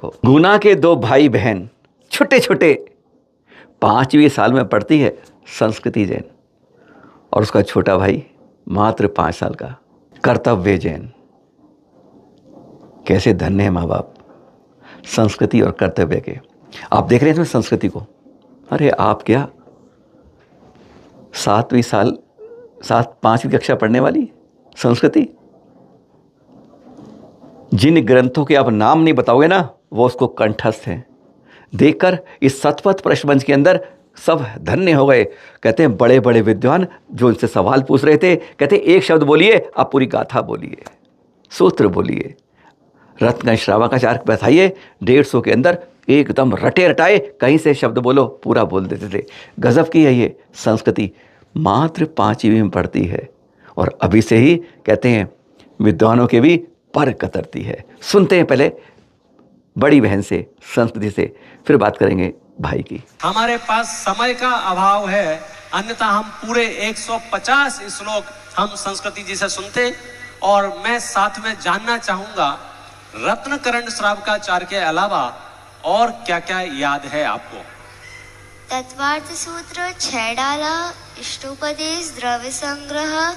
को। गुना के दो भाई बहन छोटे छोटे, 5वीं साल में पढ़ती है संस्कृति जैन, और उसका छोटा भाई मात्र 5 साल का कर्तव्य जैन। कैसे धन्य है माँ बाप संस्कृति और कर्तव्य के। आप देख रहे हैं इसमें संस्कृति को। अरे आप क्या 5वीं कक्षा पढ़ने वाली संस्कृति, जिन ग्रंथों के आप नाम नहीं बताओगे ना वो उसको कंठस्थ हैं। देखकर इस सतपथ प्रश्न के अंदर सब धन्य हो गए। कहते हैं बड़े बड़े विद्वान जो इनसे सवाल पूछ रहे थे, कहते एक शब्द बोलिए, आप पूरी गाथा बोलिए, सूत्र बोलिए, रत्न श्रावकाचार्य बताइए। 150 के अंदर एकदम रटे रटाए, कहीं से शब्द बोलो पूरा बोल देते थे। गजब की है ये संस्कृति। मात्र 5वीं में पढ़ती है और अभी से ही कहते हैं विद्वानों के भी पर कतरती है। सुनते हैं पहले बड़ी बहन से, संस्कृति से, फिर बात करेंगे भाई की। हमारे पास समय का अभाव है, अन्यथा हम पूरे 150 श्लोक हम संस्कृति जी से सुनते। और मैं साथ में जानना चाहूंगा रत्नकरण श्रावकाचार्य के अलावा और क्या क्या याद है आपको? तत्वार्थ सूत्र, छैडाला, इष्टोपदेश, द्रव्य संग्रह,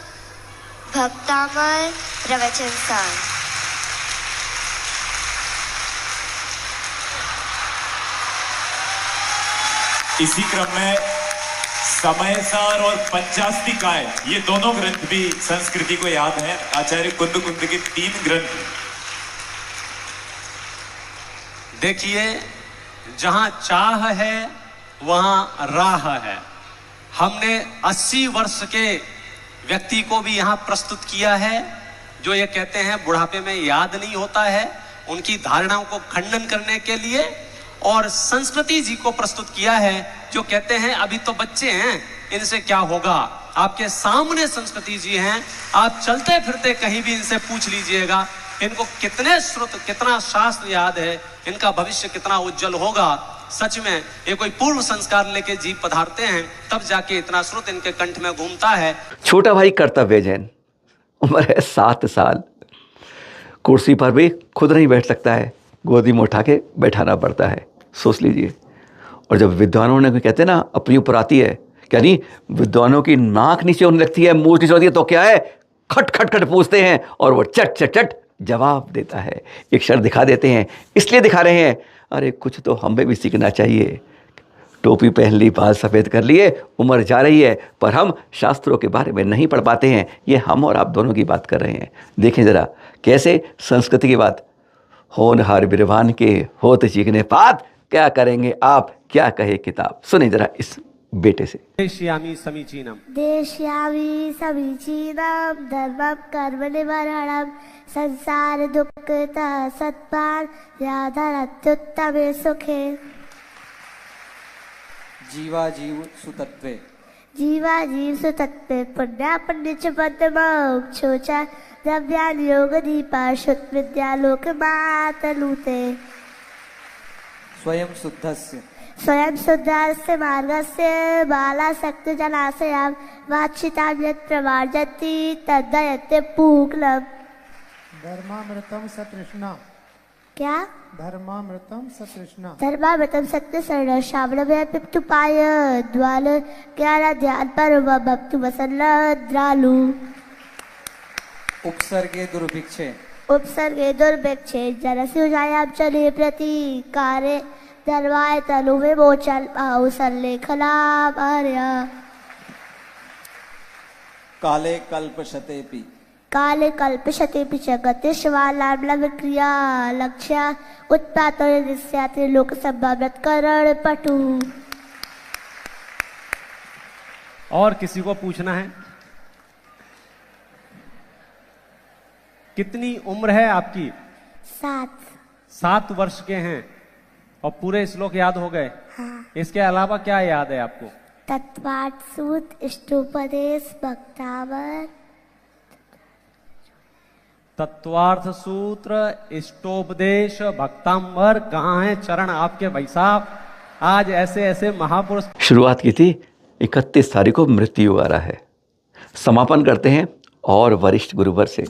भक्तामर, प्रवचन सार। इसी क्रम में समय सार और पंचास्तिकाय, ये दोनों ग्रंथ भी संस्कृति को याद हैं। आचार्य कुंद के 3 ग्रंथ। देखिए, जहां चाह है वहां राह है। हमने 80 वर्ष के व्यक्ति को भी यहां प्रस्तुत किया है जो ये कहते हैं बुढ़ापे में याद नहीं होता है, उनकी धारणाओं को खंडन करने के लिए। और संस्कृति जी को प्रस्तुत किया है जो कहते हैं अभी तो बच्चे हैं, इनसे क्या होगा। आपके सामने संस्कृति जी हैं, आप चलते फिरते कहीं भी इनसे पूछ लीजिएगा, इनको कितने श्रुत, कितना शास्त्र याद है, इनका भविष्य कितना उज्जवल होगा। सच में ये कोई पूर्व संस्कार लेके जीव पधारते हैं, तब जाके इतना श्रुत इनके कंठ में घूमता है। छोटा भाई कर्तव्य जैन, उम्र है 7 साल, कुर्सी पर भी खुद नहीं बैठ सकता है, गोदी में उठा के बैठाना पड़ता है। सोच लीजिए। और जब विद्वानों ने कहते हैं ना अपनी ऊपर आती है, क्या नहीं, विद्वानों की नाक नीचे होने लगती है, मुंह नीचे होती है, तो क्या है, खट खट खट पूछते हैं और वो चट चट चट जवाब देता है। एक शर्त दिखा देते हैं, इसलिए दिखा रहे हैं अरे कुछ तो हमें भी सीखना चाहिए। टोपी पहन ली, बाल सफ़ेद कर लिए, उम्र जा रही है, पर हम शास्त्रों के बारे में नहीं पढ़ पाते हैं। ये हम और आप दोनों की बात कर रहे हैं। देखें ज़रा कैसे संस्कृति की बात। होनहार बिरवान के होत चीखने पात, क्या करेंगे आप, क्या कहे किताब। सुने जरा इस बेटे से। देश्यामि समीचीनम, देश्यामि समीचीनम, धर्मं कर्म निवारणं, संसार दुःखता सत्पान, याधरत्युत्तमे सुखे। जीवा जीव सुतत्वे, जीवा जीव सुतत्वे, पुण्या पुण्य च पद्मोक्षो च, द्रव्यान् योग दीपा शुद्ध विद्या लोक मातलूते। स्वयं शुद्धस्य, स्वयं शुद्धस्य मार्गस्य, बालासक्त जलाशयां, वाञ्छितां यत् प्रमार्जति तद्दयते पूक्लम्। धर्मामृतम सतृष्णा, क्या? धर्मामृतम सतृष्णा, धर्मामृतम सत्य शरण श्रावणमय पिप्तुपाय, द्वाल ज्ञान ध्यान पर भक्तु वसल्ल द्रालु। उपसर्गे दुर्भिक्षे, उपसर्गे दुर्भिक्षे, जलस्युजायां चले प्रतिकारे, धर्माय तनु विमोचन आहुसल्लेखनामार्या। काले कल्पशतेपि, काले कल्पशतेपि च गतिश्वालाम्लव क्रिया लक्ष्य उत्पातो निस्याति लोक संभाव्यत करण पटु। और किसी को पूछना है? कितनी उम्र है आपकी? 7। 7 वर्ष के हैं और पूरे श्लोक याद हो गए? हाँ। इसके अलावा क्या याद है आपको? तत्वार्थ सूत्र, इष्टोपदेश, भक्तावर। तत्वार्थ सूत्र, इष्टोपदेश, भक्तांबर। कहाँ हैं चरण आपके भाई साहब? आज ऐसे ऐसे महापुरुष। शुरुआत की थी, 31 तारीख को मृत्यु आ रहा है। समापन करते हैं और वरिष्ठ गुरुवर से।